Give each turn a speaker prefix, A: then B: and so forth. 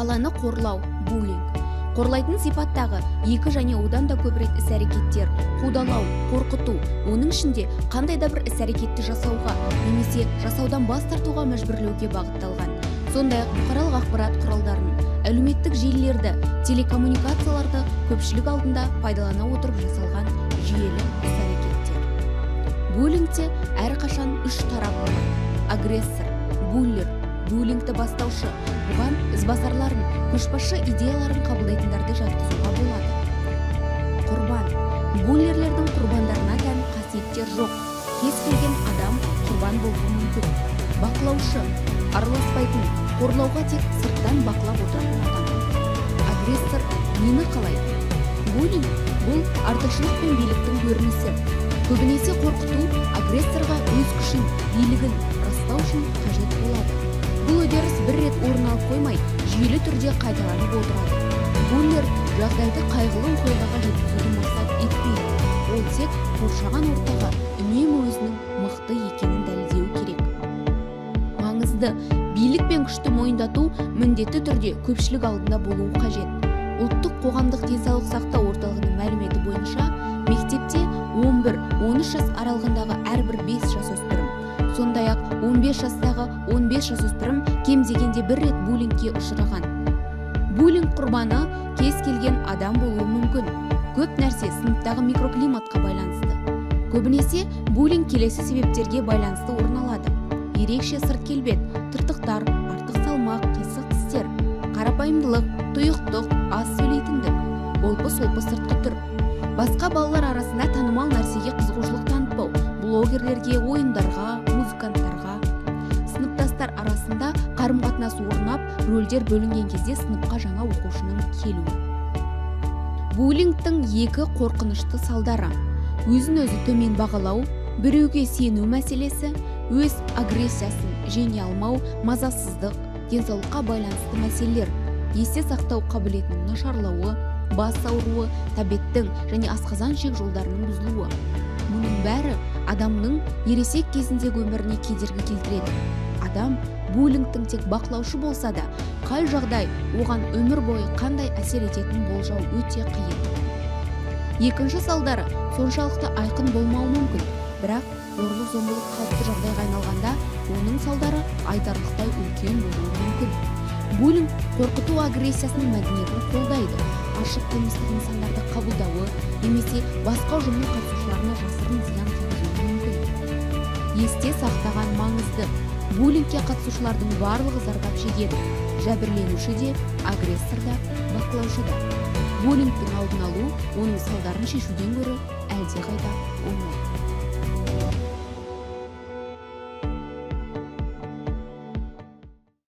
A: баланы қорлау, буллинг. Қорлайтын сипаттағы екі және одан да көбірек іс-әрекеттер, қудалау, қорқыту, оның ішінде қандай да бір іс-әрекетті жасауға немесе жасаудан бас тартуға мәжбүрлеуге бағытталған. Сондай-ақ бұқаралық ақпарат құралдарын, әлеуметтік желілерді, телекоммуникацияларды көпшілік алдында пайдалана отырып жасалған жүйелі іс-әрекеттер. Буллингте әрқашан үш тарап болады: агрессор, буллер, буллингті бастаушы. Бұған ізбасарларын, көшбасшы идеяларын қабылдайтындарды жатқызуға болады. Құрбан. Буллерлердің құрбандарына тән қасиеттер жоқ. Кез келген адам құрбан болуы мүмкін. Бақылаушы. Араласпайтын, қорлауға тек сырттан бақылап отыратын адам. Агрессор нені қалайды? Буллинг бұл артықшылық пен биліктің көрінісі. Көбінесе қорқыту агрессорға өз күшін, билігін растау үшін қажет болады. Бұл үдеріс бір рет орын алып қоймай, жүйелі түрде қайталанып отырады. Буллер жағдайды қайғылы оқиғаға жеткізуді мақсат етпейді. Ол тек қоршаған ортаға үнемі өзінің мықты екенін дәлелдеу керек. Маңызды, билік пен күшті мойындату міндетті түрде көпшілік алдында болуы қажет. Ұлттық қоғамдық денсаулық сақтау орталығының мәліметі бойынша, мектепте 11-13 жас аралығындағы әрбір 5 жасөспірім, сондай-ақ 15 жастағы 15 жасөспірім кем дегенде бір рет буллингке ұшыраған. Буллинг құрбаны кез келген адам болуы мүмкін. Көп нәрсе сыныптағы микроклиматқа байланысты. Көбінесе буллинг келесі себептерге байланысты орын алады: ерекше сырт келбет, тыртықтар, артық салмақ, қисық тістер, қарапайымдылық, тұйықтық, аз сөйлейтіндік, олпы-солпы сыртқы түр. Басқа балалар арасында танымал нәрсеге қызығушылық танытпау, блогерлерге, ойындарға, музыканттарға. Сыныптастар арасында қарым-қатынас орнап, рөлдер бөлінген кезде сыныпқа жаңа оқушының келуі. Буллингтің екі қорқынышты салдары: өзін-өзі төмен бағалау, біреуге сену мәселесі, өз агрессиясын жеңе алмау, мазасыздық, денсаулыққа байланысты мәселелер, есте сақтау қабілетінің нашарлауы, бас ауруы, тәбеттің және асқазан ішек жолдарының бұзылуы. Мұның бәрі адамның ересек кезіндегі өміріне кедергі келтіреді. Адам буллингтің тек бақылаушы болса да, қай жағдай оған өмір бойы қандай әсер ететінін болжау өте қиын. Екінші салдары соншалықты айқын болмауы мүмкін, бірақ зорлық-зомбылық қалыпты жағдайға айналғанда, оның салдары айтарлықтай үлкен болуы мүмкін. Буллинг қорқыту агрессиясының мәдениетін қолдайды. Ашық қылмыстық нысандарды қабылдауы немесе басқа ұжымның қатысушыларына жасырын зиян тигізуі мүмкін. Есте сақтаған маңызды: буллингке қатысушылардың барлығы зардап шегеді. Жәбірленуші де, агрессор да, бақылаушы да. Буллингтің алдын алу, оның салдарын шешуден гөрі әлдеқайда оңай.